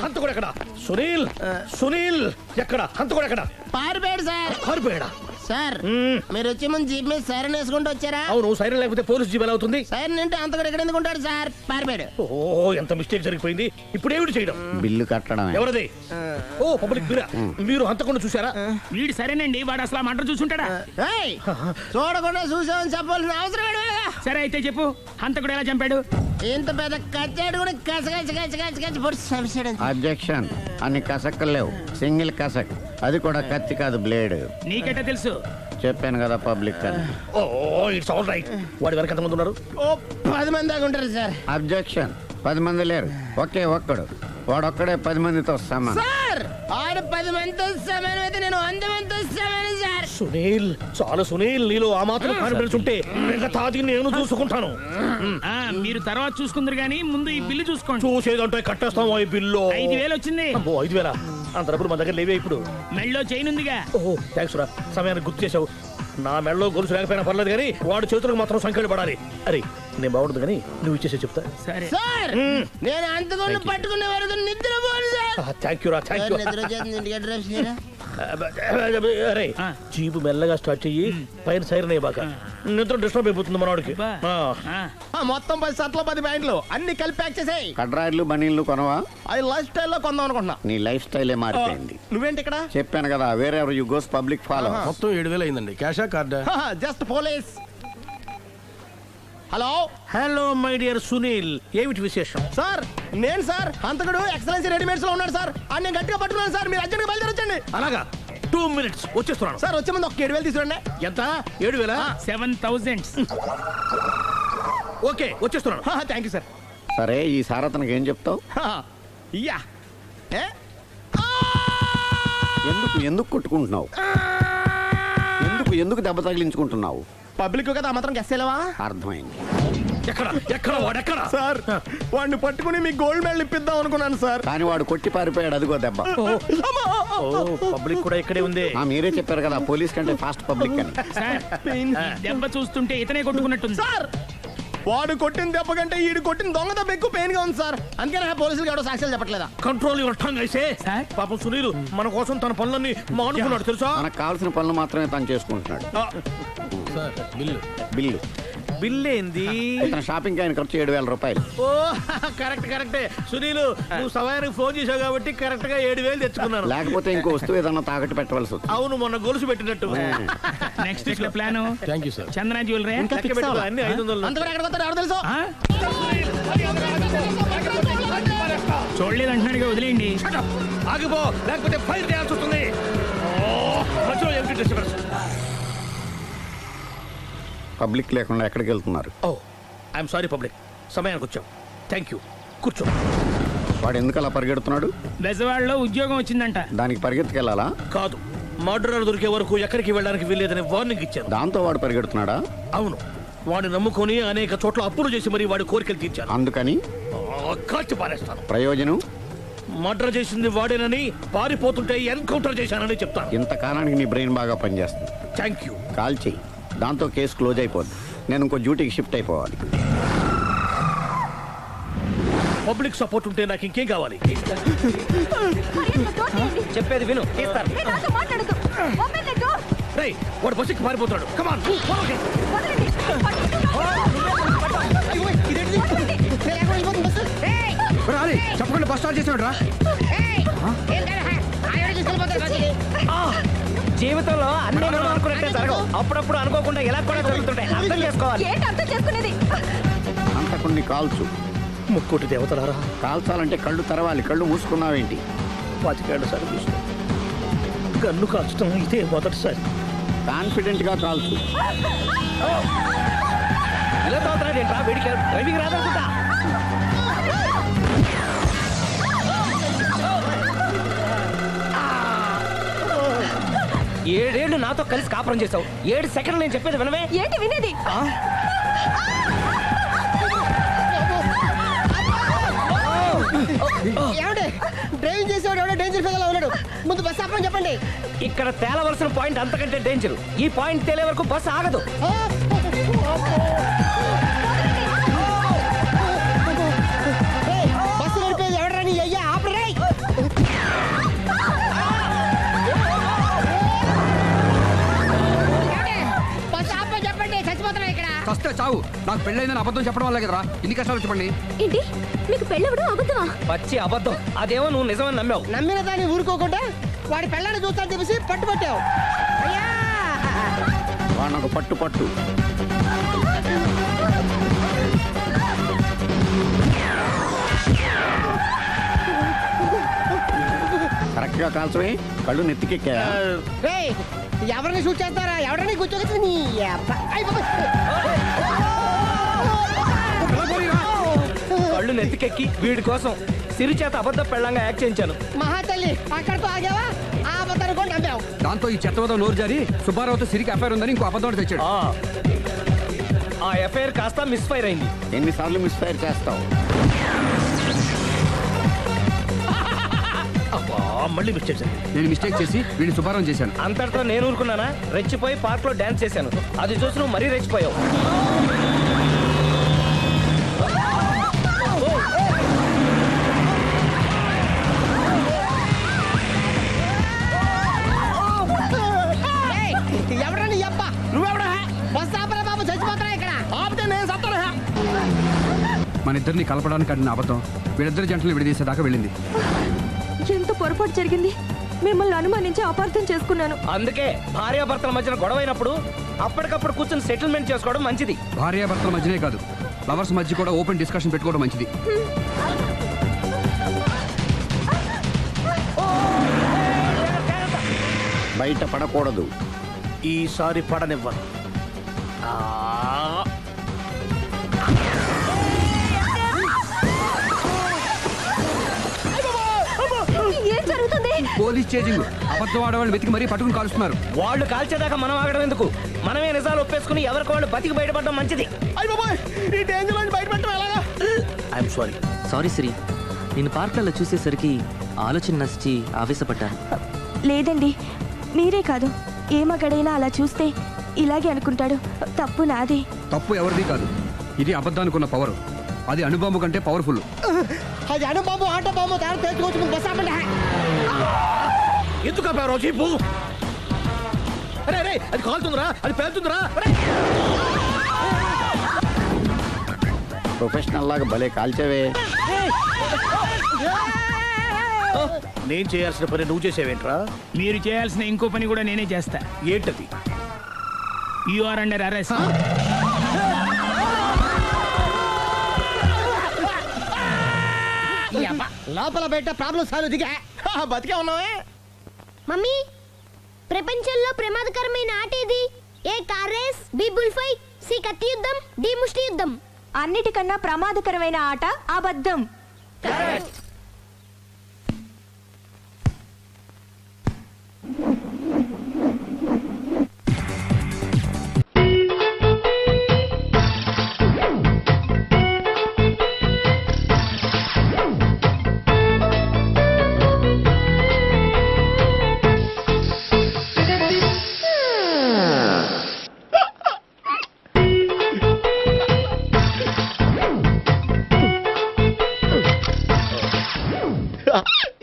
హంతకుడు ఎక్కడ? సునీల్, సునీల్ ఎక్కడ? హంతకుడు ఎక్కడ? పారిపోయాడు సార్. పారిపోయాడా? సార్ మీరు వచ్చే ముందు జీప్ మీద సైరన్ వేసుకుంటూ వచ్చారా? అవును, సైరన్ లేకపోతే పోలీస్ జీబ్ ఎలా అవుతుంది? సైరన్ అంటే అంతకుడు ఎక్కడ ఎందుకు ఉంటాడు సార్? పారిపోయాడు. ఓ ఎంత మిస్టేక్ జరిగిపోయింది. ఇప్పుడు ఏమిటి చేయడం? బిల్లు కట్టడమే. ఎవరది? ఓ పబ్లిక్ బిరా. మీరు హంతకుండా చూసారా? వీడు సరేనండి, వాడు అసలు మంట చూసుంటాడా? చూడకుండా చూసామని చెప్పాల్సిన అవసరం లేదు. సరే అయితే చెప్పు, హంతకుడు ఎలా చంపాడు? ఇంత పెద్ద కచ్చాడు కూడా అబ్జెక్షన్. అన్ని కసక్కలు లేవు, సింగిల్ కసక్. అది కూడా కత్తి కాదు, బ్లేడ్. నీకెట్టా తెలుసు? చెప్పాను కదా పబ్లిక్ అని. Oh it's all right. వాడి వరకు ఎంతమంది ఉన్నారు? 10 మంది దాకా ఉంటారు సార్. అబ్జెక్షన్. 10 మంది లేరు, ఒకే ఒక్కడు. వాడొక్కడే 10 మందితో సమానం. సార్ ఆడు 10 మందితో సమానం అయితే నేను 100 మందితో సమానం సార్. సునీల్, చాలా సునీల్, నీలో ఆ మాత్రం కాన్ఫిడెన్స్ ఉంటే మిగతాది నేను చూసుకుంటాను. మీరు తర్వాత చూసుకుందరు గానీ ముందు ఈ బిల్లు చూసుకోండి. చూసేదంటే కట్టేస్తాం. ఈ బిల్లు 5,000 వచ్చింది. 5,000 అంత డబ్బులు మన దగ్గర లేవే. ఇప్పుడు మెళ్ళో చైన్ ఉందిగా. ఓహో థ్యాంక్స్ రా, సమయానికి గుర్తు చేసావు. నా మెళ్ళలో గొలుసు లేకపోయినా పర్లేదు కానీ వాడు చేతులకు మాత్రం సంఖ్యలు పడాలి. అరే నేను బాగుంటుంది కానీ నువ్వు ఇచ్చేసే చెప్తా. సరే సార్. నేను అంతకుండా పట్టుకునే వరకు నిద్రపోను సార్. థ్యాంక్ యూ రా, థ్యాంక్ యూ. అరే జీపు మెల్లగా స్టార్ట్ చెయ్యి, పైన సైరన్ అయ్యి బాగా. నిద్ర డిస్టర్బ్ అయిపోతుంది మనవాడికి. మొత్తం 10 షర్ట్లు 10 ప్యాంట్లు అన్ని కలిపి ప్యాక్ చేసేయ్. కడ్రాయిలు బనీళ్లు కొనవా? అవి లైఫ్ స్టైల్లో కొందాం అనుకుంటున్నా. నీ లైఫ్ స్టైలే మారిపోయింది. నువ్వేంటి ఇక్కడ? చెప్పాను కదా, వేరే ఎవరు యు గోస్ పబ్లిక్ ఫాలో. మొత్తం 7,000 అయిందండి. క్యాషా కార్డా? Just police. Hello hello my dear Sunil, ఏమిటి విశేషం? సార్ నేను సార్ హంతకుడు ఎక్సలెన్సీ రెడీమేడ్స్ లో ఉన్నాడు సార్. అని నేను గట్టిగా పట్టుకున్నాను సార్. మీరు అర్జెంట్గా బయలుదేరొచ్చండి. అలాగా, 2 minutes వచ్చేస్తున్నాను. సార్ వచ్చే ముందు ఒక 7,000 తీసుకురండి. ఎంత? 7,000? 7,000. ఓకే, వచ్చేస్తున్నాను. Thank you sir. సరే ఈసారి అతనికి ఏం చెప్తావు? యా ఏ ఎందుకు కొట్టుకుంటున్నావు? ఎందుకు దెబ్బ తగిలించుకుంటున్నావు? పబ్లిక్ కదా ఆ మాత్రం గెస్సేలవా? అర్థమైంది. ఎక్కడ వాడెక్కడ? సార్ వాడిని పట్టుకుని మీ గోల్డ్ మెడల్ ఇప్పిద్దాం అనుకున్నాను సార్. కానీ వాడు కొట్టి పారిపోయాడు, అదిగో దెబ్బ. పబ్లిక్ కూడా ఇక్కడే ఉంది. మీరే చెప్పారు కదా పోలీస్ కంటే ఫాస్ట్ పబ్లిక్ అని. దెబ్బ చూస్తుంటే ఇతనే కొట్టుకున్నట్టుంది. సార్ వాడు కొట్టిన దెబ్బ కంటే ఈడు కొట్టిన దొంగ దెబ్బ ఎక్కువ పెయిన్ గా ఉంది సార్. అందుకని పోలీసులు ఎవడో సాక్ష్యాలు చెప్పట్లేదా? కంట్రోల్ యువర్ టంగ్ అయితే. పాపం సునీల్ మన కోసం తన పనులన్నీ మానుకున్నాడు తెలుసా? మనకు కావాల్సిన పనులు మాత్రమే తను చేసుకుంటున్నాడు. బిల్లు బిల్ ఏంది? ఇతను షాపింగ్ ఆయన ఖర్చు 7,000 రూపాయలు. ఓ కరెక్టే సునీల్, నువ్వు సమయానికి ఫోన్ చేసావు కాబట్టి కరెక్ట్ గా 7,000 తెచ్చుకున్నాను. లేకపోతే ఇంకో వస్తువు ఏదన్నా తాకట్టు పెట్టవలసి వస్తుంది. అవును, మొన్న గొలుసు పెట్టినట్టు. Next plan thank you sir. Chandana jewellery అన్ని 500. అంతవరకు ఎక్కడ పోతారు ఎవరు తెలుసు? చూడలేదు అంటున్నాడుగా, వదిలేయండి. ఆగిపో, లేకపోతే ఫైర్ చేయాల్సి వస్తుంది. మధ్యలో ఏమిటి డిస్టర్బెన్స్? పబ్లిక్ లేకుండా ఎక్కడికి వెళ్తున్నారు? ఓ ఐఎమ్ సారీ పబ్లిక్, సమయానికి వచ్చాం. థ్యాంక్ యూ, కూర్చో. వాడు ఎందుకు అలా పరిగెడుతున్నాడు? బెజవాడలో ఉద్యోగం వచ్చిందంట. దానికి పరిగెత్తుకెళ్ళాలా? కాదు, మర్డరర్ దొరికే వరకు ఎక్కడికి వెళ్ళడానికి వీల్లేదని వార్నింగ్ ఇచ్చాను. దాంతో వాడు పరిగెడుతున్నాడా? అవును, వాడిని నమ్ముకొని అనేక చోట్ల అప్పులు చేసి మరి వాడి కోరికలు తీర్చాను. అందుకని కాల్చి పారేస్తాను. ప్రయోజనం? మర్డర్ చేసింది వాడేనని, పారిపోతుంటే ఎన్కౌంటర్ చేశానని చెప్తాను. ఇంతకాలానికి నీ బ్రెయిన్ బాగా పనిచేస్తుంది. Thank you. కాల్ చెయ్యి, దాంతో కేసు క్లోజ్ అయిపోద్ది. నేను ఇంకో డ్యూటీకి షిఫ్ట్ అయిపోవాలి. పబ్లిక్ సపోర్ట్ ఉంటే నాకు ఇంకేం కావాలి? చెప్పేది విను. రేయ్, వాడు బస్సుకి పారిపోతున్నాడు. కమాన్ చెప్పకుండా బస్ స్టార్ట్ చేసాడు రా. జీవితంలో అన్ని మనం అనుకున్నట్టే జరగవు. అప్పుడప్పుడు అనుకోకుండా ఎలా కూడా జరుగుతుంటాయి. అర్థం చేసుకోవాలి. అంతకుని కాల్చు. ముక్కోటి దేవతలారా, కాల్చాలంటే కళ్ళు తెరవాలి. కళ్ళు మూసుకున్నావేంటి? 25 సార్లు చూసిన గన్ను కాల్చడం ఇదే మొదటిసారి. కాన్ఫిడెంట్ గా కాల్చు. ఇలా తోతున్నాడు ఏంట్రా? వీడికి డ్రైవింగ్ రాదనుకుంటా. 7 ఏళ్ళు నాతో కలిసి కాపురం చేసావు. 7 సెకండ్లు నేను చెప్పేది వినవే. ఏంటి వినేది? డ్రైవింగ్ చేసేవాడు ఎవడో డేంజర్ ఫీల్ ఉన్నాడు. ముందు బస్ ఆపమని చెప్పండి. ఇక్కడ తేలవలసిన పాయింట్ అంతకంటే డేంజర్. ఈ పాయింట్ తేలే వరకు బస్సు ఆగదు. బస్సు నడిపేది ఎవడరా నీ అయ్యా? ఆపరే. బస్ ఆపమని చెప్పండి, చచ్చిపోతున్నా ఇక్కడ. ఫస్ట్ చావు. నాకు పెళ్ళైందని అబద్ధం చెప్పడం వల్ల కదరా ఇన్ని కష్టాలు చెప్పండి. ఏంటి మీకు పెళ్ళవడం అబద్ధమా? పచ్చి అబద్ధం. అదేమో నువ్వు నిజమని నమ్మావు. నమ్మిన దాన్ని ఊరుకోకుండా వాడి పెళ్ళాన్ని చూస్తాను చెప్పేసి పట్టుబట్టావు. అయ్యా వాడినొక పట్టు. కరెక్ట్ గా కాల్చవే. కళ్ళు నెత్తికెక్కా. రేయ్, ఎవరిని షూట్ చేస్తారా? ఎవరిని కూర్చోగచ్చు నీ అబ్బా. అయ్ బాబోయ్. కళ్ళు నెత్తికెక్కి వీడి కోసం సిరి చేత అబద్ధ పెళ్ళంగా యాక్ట్ చేయించాను. మహాతల్లి అక్కడితో ఆగావా? ఆ అబద్ధాన్ని కూడా నమ్మావు. దాంతో ఈ చెత్తవతో నోరు జారి సుబ్బారావుతో సిరికి అఫైర్ ఉందని ఇంకో అబద్ధం తెచ్చాడు. ఆ ఎఫ్ఐఆర్ కాస్త మిస్ఫైర్ అయింది. ఎన్నిసార్లు మిస్ఫైర్ చేస్తావు? మళ్ళీ మిస్టేక్. నేను మిస్టేక్ చేసి వీడిని సుబ్బారావు చేశాను. అంతటితో నేను ఊరుకున్నానా? రెచ్చిపోయి పార్క్ లో డాన్స్ చేశాను. అది చూసి నువ్వు మరీ రెచ్చిపోయావు. ఎవరా నీ అబ్బా? నువ్వెవడా? బస్ ఆపరా బాబు, చచ్చిపోతారా ఇక్కడ. ఆపితే నేను సత్తాను. మన ఇద్దరిని కలపడానికి అడిగిన అబద్ధం వీళ్ళిద్దరి జంటలు విడదీసేదాకా వెళ్ళింది. ఎంత పొరపాటు జరిగింది. మిమ్మల్ని అనుమానించి అపార్థం చేసుకున్నాను. అందుకే భార్యాభర్తల మధ్యన గొడవైనప్పుడు అప్పటికప్పుడు కూర్చొని సెటిల్మెంట్ చేసుకోవడం మంచిది. భార్యాభర్తల మధ్యనే కాదు, లవర్స్ మధ్య కూడా ఓపెన్ డిస్కషన్ పెట్టుకోవడం మంచిది. బయట పడకూడదు. ఈసారి పడనివ్వను. ఏం జరుగుతుంది? Police chasing. అబద్ధం ఆడవాళ్ళు వెతికి మరీ పట్టుకుని కాలుస్తున్నారు. వాళ్ళు కాల్చేదాకా మనం ఆగడం ఎందుకు? మనమే నిజాలు ఒప్పేసుకుని ఎవరికి వాళ్ళు బతికి బయటపడడం మంచిది. ఈ డేంజర్ నుంచి బయటపడటం ఎలాగా? I'm sorry. సారీ శ్రీ, నేను పార్కులలో చూసేసరికి ఆలోచన నచ్చి ఆవేశపడ్డాను. లేదండి, మీరే కాదు, ఏ మగాడైనా అలా చూస్తే ఇలాగే అనుకుంటాడు. తప్పు నాదే. తప్పు ఎవరిది కాదు. ఇది అబద్ధానికున్న పవర్. అది అణుబాంబు కంటే పవర్ఫుల్. అది అణుబాంబు ఆట బాంబు తయారు తెలుసుకోవచ్చు. ఎందుకు ఆపారో చీపు? అరే అది కాలుతుందిరా, అది పేలుతుందిరా. ప్రొఫెషనల్ లాగా భలే కాల్చేవే. నేను చేయాల్సిన పని నువ్వు చేసేవేంట్రా? మీరు చేయాల్సిన ఇంకో పని కూడా నేనే చేస్తా. ఏంటది? You are under arrest. లోపల బయట ప్రాబ్లం సాల్వ్ దిగా బతికే ఉన్నావే. మమ్మీ, ప్రపంచంలో ప్రమాదకరమైన ఆట ఏది? A car race, B bull fight, C కత్తి యుద్ధం, డి ముష్టి యుద్ధం. అన్నిటికన్నా ప్రమాదకరమైన ఆట అబద్ధం.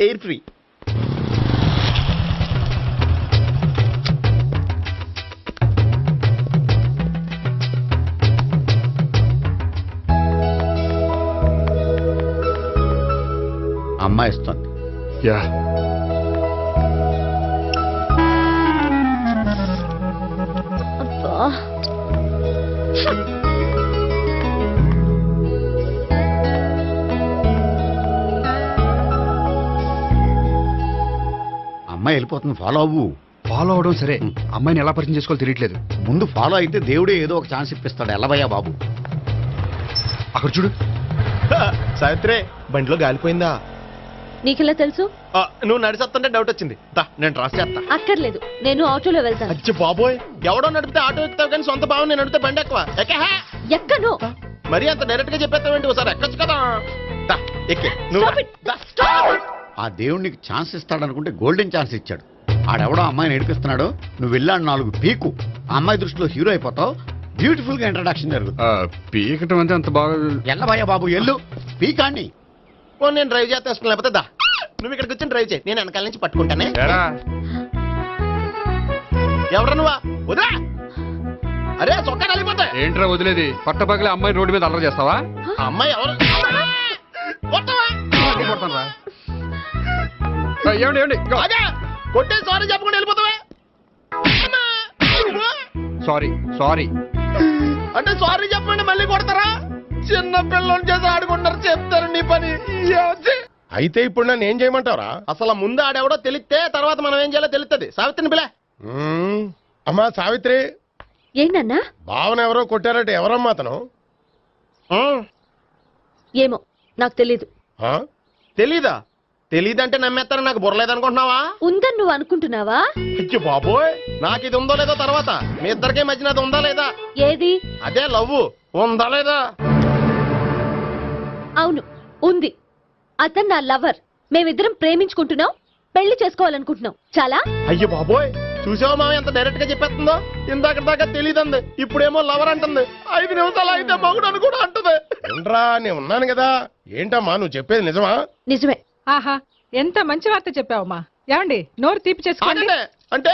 Air free. అమ్మాయి ఇస్తుంది. అమ్మాయి వెళ్ళిపోతుంది, ఫాలో అవ్వు. ఫాలో అవడం సరే, అమ్మాయిని ఎలా పరిచయం చేసుకోవాలో తెలియట్లేదు. ముందు ఫాలో అయితే దేవుడే ఏదో ఒక ఛాన్స్ ఇప్పిస్తాడు. ఎల్లవయ్యా బాబు. అక్కడ చూడు. సావిత్రి, బండిలో గాలిపోయిందా? నీకెలా తెలుసు? నువ్వు నడిచేస్తుంటే డౌట్ వచ్చింది. నేను ట్రాస్ చేస్తా. అక్కర్లేదు, నేను ఆటోలో వెళ్తాను. అచ్చి బాబోయ్, ఎవడో నడిపితే ఆటో ఎక్కుతావు కానీ సొంత భావం నేను నడిపితే బండి ఎక్కువ. ఎక్కను. మరి అంత డైరెక్ట్ గా చెప్పేస్తావేంటి? ఒకసారి ఎక్కొచ్చు కదా. ఎక్కే ఆ దేవుడు నీకు ఛాన్స్ ఇస్తాడనుకుంటే గోల్డెన్ ఛాన్స్ ఇచ్చాడు. ఆడెవడో అమ్మాయిని ఏడిపిస్తున్నాడు, నువ్వు వెళ్ళాడు 4 పీకు. ఆ అమ్మాయి దృష్టిలో హీరో అయిపోతావు. బ్యూటిఫుల్ గా ఇంట్రడక్షన్ జరుగుతుంది. పీకటం అంటే అంత బాగా. ఎల్లబయ్యా బాబు, ఎల్లు పీకాన్ని. నేను డ్రైవ్ చేస్తాను, లేకపోతే దా నువ్వు ఇక్కడికి వచ్చి డ్రైవ్ చేయి, నేను వెనకాల నుంచి పట్టుకుంటానే. ఎవరు నువ్వా? వదిలా. అరే చొక్కా కలిగిపోతా. ఏంట్రా వదిలేది? పట్టపగలే అమ్మాయి రోడ్డు మీద అల్లరి చేస్తావా? అమ్మాయి ఎవరు? కొట్టే సారీ చెప్పకుండా వెళ్ళిపోతావా? సారీ సారీ అంటే సారీ చెప్పండి మళ్ళీ కొడతారా? చిన్న పిల్లలు చేసి ఆడుకుంటారు, చెప్తారు నీ పని. అయితే ఇప్పుడు నన్ను ఏం చేయమంటారా? అసలు ముందు ఆడెవడో తెలిస్తే తర్వాత మనం ఏం చేయాలో తెలుస్తుంది. సావిత్రిని పిల్ల. అమ్మా సావిత్రి. ఏంటన్నా? భావన ఎవరో కొట్టారట. ఎవరమ్మా అతను? ఏమో నాకు తెలీదు. తెలీదా? తెలీదంటే నమ్మేస్తారని నాకు బుర్రలేదనుకుంటున్నావా? ఉందని నువ్వు అనుకుంటున్నావా? అయ్యో బాబోయ్, నాకు ఇది ఉందో లేదో తర్వాత. మీ ఇద్దరికే మధ్యన అది ఉందా లేదా? ఏది? అదే లవ్ ఉందా లేదా? అవును, ఉంది. అతను నా లవర్. మేమిద్దరం ప్రేమించుకుంటున్నాం, పెళ్లి చేసుకోవాలనుకుంటున్నాం. చాలా. అయ్యో బాబోయ్, చూసావా మామ ఎంత డైరెక్ట్ గా చెప్పేస్తుందో? ఇందాక దాకా తెలియదండి, ఇప్పుడేమో లవర్ అంటుంది. 5 నిమిషాలు అయితే మగుడు అని కూడా అంటుంది. ఏంట్రా, నేను ఉన్నాను కదా. ఏంటమ్మా నువ్వు చెప్పేది నిజమా? నిజమే. ఆహా, ఎంత మంచి వార్త చెప్పావమ్మా. ఏమండి, నోరు తీపి చేసుకోండి. అంటే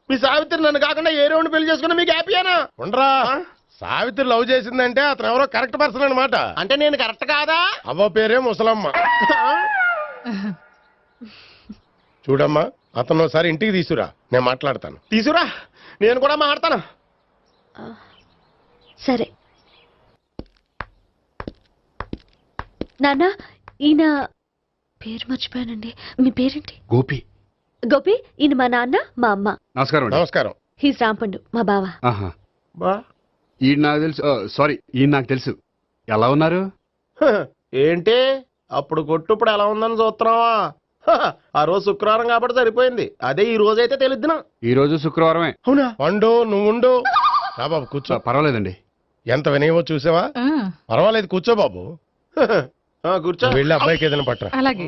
మీ సావిత్రి నన్ను కాకుండా ఏ రౌండ్ పెళ్లి చేసుకున్నా మీకు హ్యాపీయేనా? ఉండరా, సావిత్రి లవ్ చేసిందంటే అతను ఎవరో కరెక్ట్ పర్సన్ అనమాట. అంటే నేను కరెక్ట్ కాదా? అవ్వ పేరే ముసలమ్మ. చూడమ్మా, అతను ఒకసారి ఇంటికి తీసుకురా, నేను మాట్లాడతాను. తీసుకురా, నేను కూడా మాట్లాడతాను. సరే నాన్న, ఈయన పేరు మర్చిపోయానండి. మీ పేరేంటి? గోపి. గోపి, ఈయన మా నాన్న, మా అమ్మ. నమస్కారం. నమస్కారం. హీస్ రాంపండు, మా బావ. ఆహా. ఈయన నాకు తెలుసు. సారీ, ఈయన నాకు తెలుసు. ఎలా ఉన్నారు? ఏంటి అప్పుడు కొట్టు ఇప్పుడు ఎలా ఉందని చూస్తున్నావా? ఆ రోజు శుక్రవారం కాబట్టి సరిపోయింది. అదే ఈ రోజు అయితే తెలిద్దునా. ఈ రోజు శుక్రవారమే. అవునా? వండు నువ్వు ఉండు. రా బాబు కూర్చో. పర్వాలేదండి. ఎంత వినయమో చూసావా? పర్వాలేదు కూర్చో బాబు. కూర్చో. వెళ్ళి అబ్బాయికి ఏదైనా పట్టరా. అలాగే.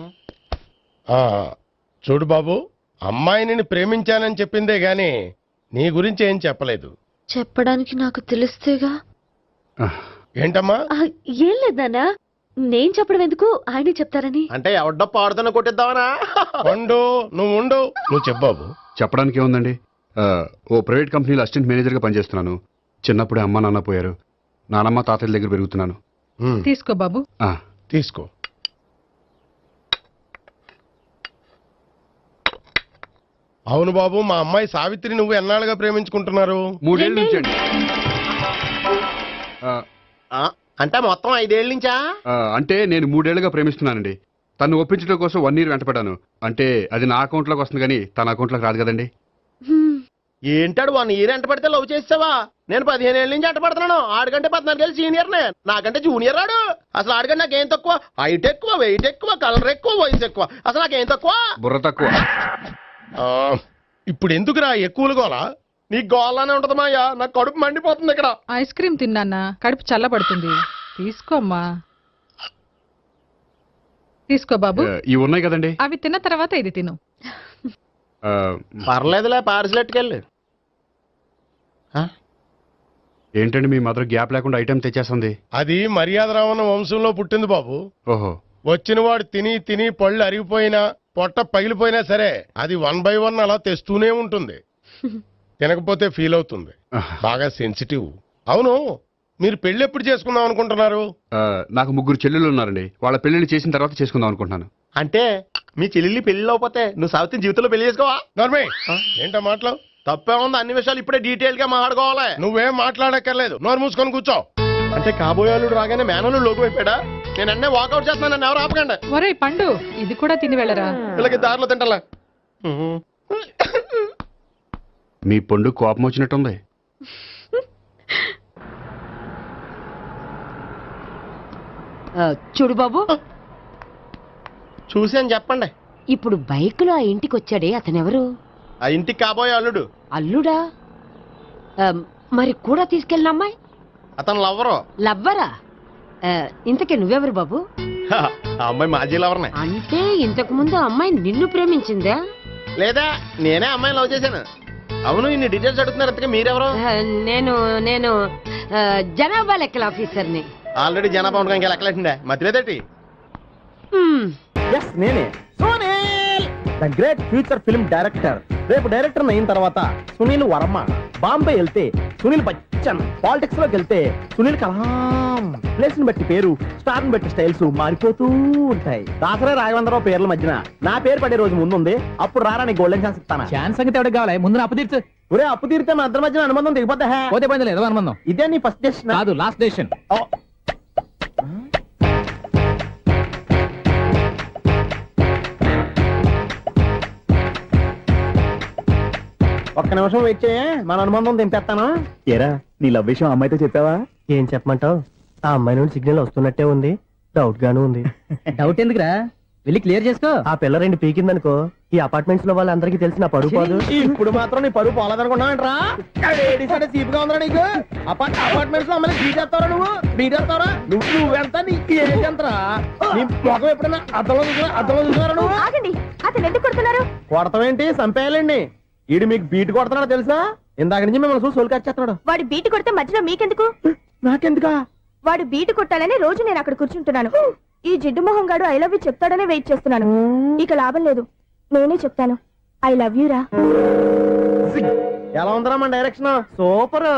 చూడు బాబు, అమ్మాయిని ప్రేమించానని చెప్పిందే గాని నీ గురించి ఏం చెప్పలేదు. చెప్పడానికి నాకు తెలిస్తేగా. ఏంటమ్మా? ఏం లేదు నాన్న, నేను చెప్పడం ఎందుకు, ఆయనే చెప్తారని. అంటే ఎవడ్డో పాడుతున్న కొట్టిద్దామనా? వండు నువ్వు ఉండు. నువ్వు చెప్పు బాబు. చెప్పడానికి ఏముందండి, ఓ ప్రైవేట్ కంపెనీలో అసిస్టెంట్ మేనేజర్గా పనిచేస్తున్నాను. చిన్నప్పుడే అమ్మ నాన్న పోయారు. నానమ్మ తాతయ్య దగ్గర పెరుగుతున్నాను. తీసుకో బాబు. తీసుకో. అవును బాబు, మా అమ్మాయి సావిత్రి నువ్వు ఎన్నాళ్ళుగా ప్రేమించుకుంటున్నారు? 3 ఏళ్ళ నుంచి అండి. అంటే మొత్తం 5 ఏళ్ళ నుంచా? అంటే నేను 3 ఏళ్ళుగా ప్రేమిస్తున్నానండి. తను ఒప్పించడం కోసం 1 year వెంటపడ్డాను. అంటే అది నా అకౌంట్లోకి వస్తుంది కానీ తన అకౌంట్లోకి రాదు కదండి. ఏంటాడు 1 year ఎంట పడితే లవ్ చేసావా? నేను 15 ఏళ్ళ నుంచి ఎంట పడుతున్నాను. ఆడికంటే 14 ఏళ్ళు సీనియర్నే, నాకంటే జూనియర్ ఆడు. అసలు ఆడికంటే నాకేం తక్కువ? హైట్ ఎక్కువ, వెయిట్ ఎక్కువ, కలర్ ఎక్కువ, వయసు ఎక్కువ. అసలు నాకేం తక్కువ? బుర్ర తక్కువ. ఇప్పుడు ఎందుకురా ఎక్కువలు గోలా? నీకు గోలానే ఉంటదమాయ్యా, నాకు కడుపు మండిపోతుంది ఇక్కడ. ఐస్ క్రీమ్ తిన్నా, కడుపు చల్లబడుతుంది. తీసుకోమ్మా. తీసుకో బాబు. ఇవి ఉన్నాయి కదండి, అవి తిన్న తర్వాత ఇది తిను. పర్లేదులే, పార్సిల్ ఎట్టుకెళ్ళి. ఏంటండి మీ మదర్ గ్యాప్ లేకుండా ఐటెం తెచ్చేస్తుంది? అది మర్యాద రావణ వంశంలో పుట్టింది బాబు. ఓహో. వచ్చిన వాడు తిని తిని పళ్ళు అరిగిపోయినా పొట్ట పగిలిపోయినా సరే అది 1 by 1 అలా తెస్తూనే ఉంటుంది. తినకపోతే ఫీల్ అవుతుంది. బాగా సెన్సిటివ్. అవును, మీరు పెళ్లి ఎప్పుడు చేసుకుందాం అనుకుంటున్నారు? నాకు 3 చెల్లెళ్ళు ఉన్నారండి. వాళ్ళ పెళ్లిళ్ళు చేసిన తర్వాత చేసుకుందాం అనుకుంటున్నాను. అంటే మీ చెల్లెల్ని పెళ్లి లేకపోతే నువ్వు సావిత్రి జీవితంలో పెళ్లి చేసుకోవా? నర్మే, ఏంటో మాటలు? తప్పే ఉంది, అన్ని విషయాలు ఇప్పుడే డీటెయిల్ గా మాట్లాడుకోవాలి. నువ్వేం మాట్లాడక్కర్లేదు, నోరు మూసుకొని కూర్చో. అంటే కాబోయేవాళ్ళు రాగానే మేనలు లోకి అయిపోయాడా? నేను అన్నీ వాకౌట్ చేస్తున్నాను, నన్ను ఎవరు ఆపకండి. ఒరే పండు, ఇది కూడా తిని వెళ్ళరా. వీళ్ళకి దారిలో తింటలా. మీ పండు కోపం వచ్చినట్టుంది. చూడు బాబు, చూసాను చెప్పండి. ఇప్పుడు బైక్ లో ఆ ఇంటికి వచ్చాడే అతనెవరు? ఆ ఇంటికి కాబోయే అల్లుడు. అల్లుడా? మరి కూడా తీసుకెళ్ళిన అమ్మాయి? అతను లవ్వరు. లవ్వరా? ఇంతకే నువ్వెవరు బాబు? ఆ అమ్మాయి మాజీ లవర్నే. అంటే ఇంతకు ముందు అమ్మాయి నిన్ను ప్రేమించిందా? లేదా నేనే అమ్మాయిని లవ్ చేశాను. అవును, ఇన్ని డీటెయిల్స్ అడుగుతున్నారు. ఇంతకీ మీరెవరు? నేను నేను జనాభా లెక్కల ఆఫీసర్ని. ఆల్రెడీ జనాభా ఉండడానికి లెక్కలేసిందే, మధ్యలేదేటి? నేనే Sunil, the great future film director. రేపు డైరెక్టర్ అయిన తర్వాత సునీల్ వర్మ. బాంబే వెళ్తే సునీల్ బచ్చన్, పాలిటిక్స్ లోకి వెళ్తే సునీల్ కలాం. ప్లేస్ ని బట్టి పేరు, స్టార్ ని బట్టి స్టైల్స్ మారిపోతూ ఉంటాయి. దాసరా రాఘవేంద్రరావు పేర్ల మధ్యన నా పేరు పడే రోజు ముందుంది. అప్పుడు రారా నీ గోల్డెన్ ఛాన్స్ ఇస్తానా? ఛాన్స్ సంగతి ఎవరికి కావాలి? ముందు అప్పు తీర్చు. ఒరే, అప్పు తీరితే మా ఇద్దరి మధ్యన అనుబంధం దిగిపోతా. పోతే పోయింది లేదు అనుబంధం. ఇదే నీ ఫస్ట్ డెస్టినేషన్ కాదు, లాస్ట్ డెసిషన్. ఒక్క నిమిషం వెయిట్ చేయ, మన అనుబంధం దింపేస్తాను. ఏరా, నీ లవ్ విషయం అమ్మాయితో చెప్పావా? ఏం చెప్పమంటావు? ఆ అమ్మాయి నుండి సిగ్నల్ వస్తున్నట్టే ఉంది, డౌట్ గాను ఉంది. డౌట్ ఎందుకురా, వెళ్ళి క్లియర్ చేసుకో. ఆ పిల్ల 2 పీకిందనుకో, ఈ అపార్ట్మెంట్స్ లో వాళ్ళందరికీ తెలిసిన పరుగు పోదు. ఇప్పుడు మాత్రం నీ పరుగు పోలేదనుకున్నావంటరా? చీప్ గా ఉందా నీకు? అపార్ట్మెంట్స్ లో అమ్మాయి బీటేస్తావరా? బీటేస్తావరా? నువ్వెంత, నీకు ఏంటంతరా? నీ మొఖం ఎప్పుడైనా అర్థంలో చూసారా నువ్వు? అతను ఎందుకు కొడుతున్నారు? కొడతావేంటి, చంపేయాలండి. ఈడు మీకు బీట్ కొడుతున్నాడు తెలుసా? ఇందాక నుంచి మిమ్మల్ని చూసి సోల్కి వచ్చేస్తున్నాడు. వాడు బీటు కొడితే మధ్యలో మీకెందుకు? నాకెందుకా? వాడు బీటు కొట్టాలని రోజు నేను అక్కడ కూర్చుంటున్నాను. ఈ జిడ్డు మొహం గాడు ఐ లవ్ యూ చెప్తాడనే వెయిట్ చేస్తున్నాను. ఇక లాభం లేదు, నేనే చెప్తాను. ఐ లవ్ యూ రా. ఎలా ఉందరా మన డైరెక్షన్? సూపర్.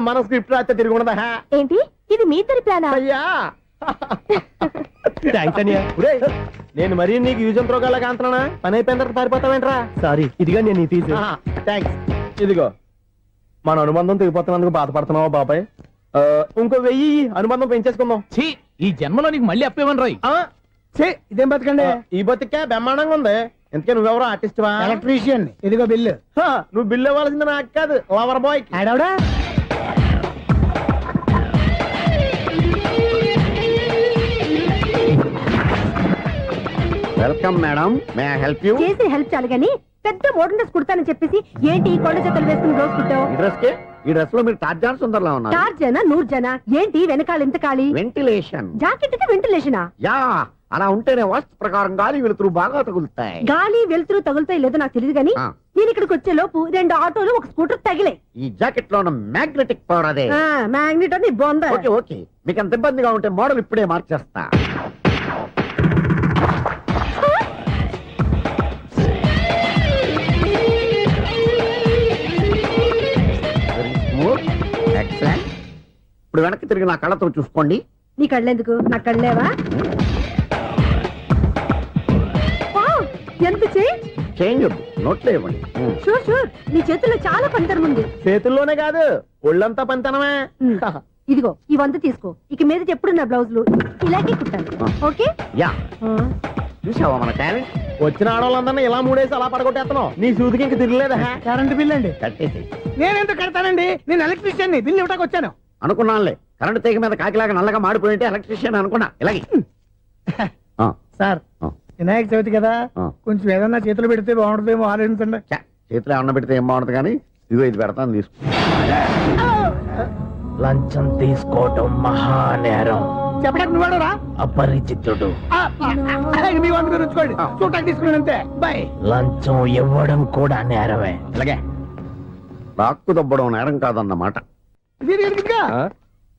మన స్క్రిప్ట్ రాస్తే తిరిగి ఉండదా? ఏంటి ఇది మీ ఇద్దరి ప్లానా? అయ్యా నేను మరీ నీకు యూజ్ త్రోగాలాగా అంటున్నా. పని అయిపోయిన తర్వాత పారిపోతావేంట్రా? సారీ, ఇదిగా నేను తీసి. థ్యాంక్స్. ఇదిగో మన అనుబంధం తెగిపోతున్నందుకు బాధపడుతున్నావా బాబాయ్? ఇంకో 1000 అనుబంధం పెంచేసుకుందాం. ఈ జన్మలో నీకు మళ్ళీ అప్పేమని రాయి. ఇదేం బతకండి? ఈ బతికే బ్రహ్మాండంగా ఉంది. ఇంతకే నువ్వెవరో ఆర్టిస్ట్ వా? ఎలక్ట్రీషియన్. ఇదిగో బిల్లు. నువ్వు బిల్లు ఇవ్వాల్సింది నాకు కాదు, లవర్ బాయ్. ఆడవడా? Welcome madam, may I help you? చేసి హెల్ప్ చాలు గాని పెద్ద మోడల్ డ్రెస్ కుడతానని చెప్పేసి ఏంటి ఈ కొండ జతలు వేసుకుని రోజు కుట్టావు? ఈ డ్రెస్ కే, ఈ డ్రెస్ లో మీరు టార్జాన్ సుందర్లా ఉన్నారు. 4 జన 100 జన ఏంటి వెనకాల ఎంత ఖాళీ? వెంటిలేషన్. జాకెట్ కి వెంటిలేషనా? యా, అలా ఉంటేనే వాస్తు ప్రకారం గాలి వెలుతురు బాగా తగులుతాయి. గాలి వెలుతురు తగులుతాయి లేదో నాకు తెలియదు గాని నేను ఇక్కడికి వచ్చే లోపు 2 ఆటోలు ఒక స్కూటర్ తగిలే. ఈ జాకెట్ లో ఉన్న మ్యాగ్నెటిక్ పవర్ అదే. మ్యాగ్నెట్ అని బొంద. ఓకే ఓకే, మీకు అంత ఇబ్బందిగా ఉంటే మోడల్ ఇప్పుడే మార్చేస్తా. ఎక్సలెంట్. ఇప్పుడు వెనక్కి తిరిగి నా కళ్ళతో చూసుకోండి. నీ కళ్ళెందుకు? నా కళ్ళేవా? ఎంత చేంజ్? చేంజ్ నోట్లో ఇవ్వండి. షూర్ షూర్, నీ చేతుల్లో చాలా పంతరం ఉంది. చేతుల్లోనే కాదు, ఒళ్ళంతా పంతనమే. ఇదిగో ఈ 100 తీసుకో. ఇక మీద ఎప్పుడు నా బ్లౌజులు ఇలాగే కుట్టాను. ఓకే? యా, చూసావా మన టాలెంట్? వచ్చిన ఆడవాళ్ళందరినీ ఇలా మూడేసి అలా పడగొట్టేస్తున్నావు. నీ సూదికి ఇంక తిరగలేదా? కరెంట్ బిల్ అండి. కట్టేసి. నేనెందుకు కడతానండి? నేను ఎలక్ట్రీషియన్. బిల్ ఇవ్వడానికి వచ్చాను. అనుకున్నానులే, కరెంట్ తీగ మీద కాకిలాగా నల్లగా మాడిపోయింటే ఎలక్ట్రీషియన్ అనుకున్నా. ఇలాగే సార్, వినాయక చవితి కదా, కొంచెం ఏదన్నా చేతులు పెడితే బాగుంటుందేమో ఆలోచించండి. చేతిలో అన్న పెడితే ఏం బాగుంటుంది కానీ ఇదిగో ఇది పెడతాను, తీసుకో. లంచం తీసుకోవటం మహానేరం. చెప్పడానికి నువ్వాడరా? అపరిచితుడు. మీ 100 మీరు ఉంచుకోండి, చూడటానికి తీసుకున్నాను అంతే. బాయ్. లంచం ఇవ్వడం కూడా నేరమే. ఇలాగే రాక్కు దబ్బడం నేరం కాదన్నమాట.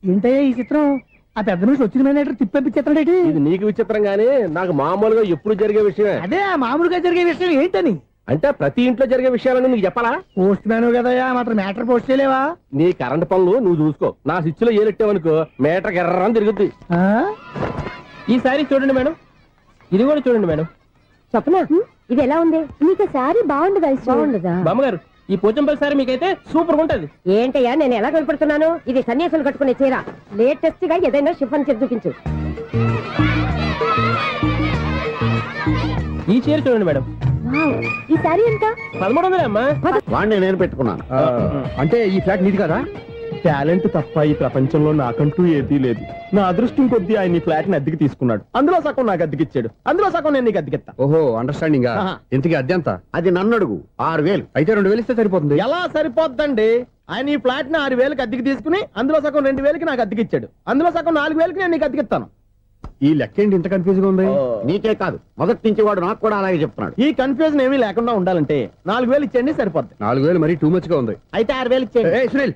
ఏంటయ్యా ఈ చిత్రం? ఆ పెద్ద నుంచి వచ్చిన మేనేటర్ తిప్పించేస్తాడేటి? ఇది నీకు విచిత్రం గానీ నాకు మామూలుగా ఎప్పుడు జరిగే విషయమే. అదే మామూలుగా జరిగే విషయం ఏంటని? అంటే ప్రతి ఇంట్లో జరిగే విషయాలని నీకు చెప్పాలా? పోస్ట్ మ్యాన్ కదయ్యా, మాత్రం మ్యాటర్ పోస్ట్ చేయలేవా? నీ కరెంట్ పనులు నువ్వు చూసుకో. నా స్విచ్ లో ఏలెట్టావనుకో మీటర్ ఎర్రని తిరుగుద్ది. ఈసారి చూడండి మేడం, ఇది కూడా చూడండి మేడం. చెప్పనా? ఇది ఎలా ఉంది? నీకు సారీ బాగుండదా? బాగుండదా? బామ్మగారు, ఈ పోచంపల్లి సారీ మీకైతే సూపర్ ఉంటుంది. ఏంటయ్యా నేను ఎలా కనపడుతున్నాను? ఇది సన్యాసులు కట్టుకునే చీర. లేటెస్ట్ గా ఏదైనా షిఫాన్ చేసి చూపించు. ఈ చీర చూడండి మేడం. ఈ సారీ ఎంత? 1300 అమ్మా. వాడిని నేను పెట్టుకున్నాను. అంటే ఈ ఫ్లాట్ నీది కదా? టాలెంట్ తప్ప ఈ ప్రపంచంలో నాకంటూ ఏదీ లేదు. నా అదృష్టం కొద్దీ ఆయన ఈ ఫ్లాట్ ని అద్దెకి తీసుకున్నాడు. అందులో సగం నాకు అద్దెకిచ్చాడు, అందులో సగం నేను నీకు అద్దెకిస్తా. ఓహో, అండర్స్టాండింగ్. ఇంతకీ అద్దె ఎంత? అది నన్ను అడుగు. 6000. అయితే 2000 ఇస్తే సరిపోతుంది. ఎలా సరిపోద్దండి? ఆయన ఈ ఫ్లాట్ ని 6000కి అద్దెకి తీసుకుని అందులో సగం 2000కి నాకు అద్దెకిచ్చాడు, అందులో సగం 4000కి నేను నీకు అద్దెకిస్తాను. ఈ లెక్క ఏంటి ఇంత కన్ఫ్యూజ్ గా ఉంది? నీకే కాదు, మొదటి నుంచి వాడు నాకు కూడా అలాగే చెప్తున్నాడు. ఈ కన్ఫ్యూజన్ ఏమీ లేకుండా ఉండాలంటే 4000 ఇచ్చేయండి, సరిపోద్ది. 4000 మరీ టూ మచ్ గా ఉంది. అయితే 6000 ఇచ్చేయండి. సునీల్,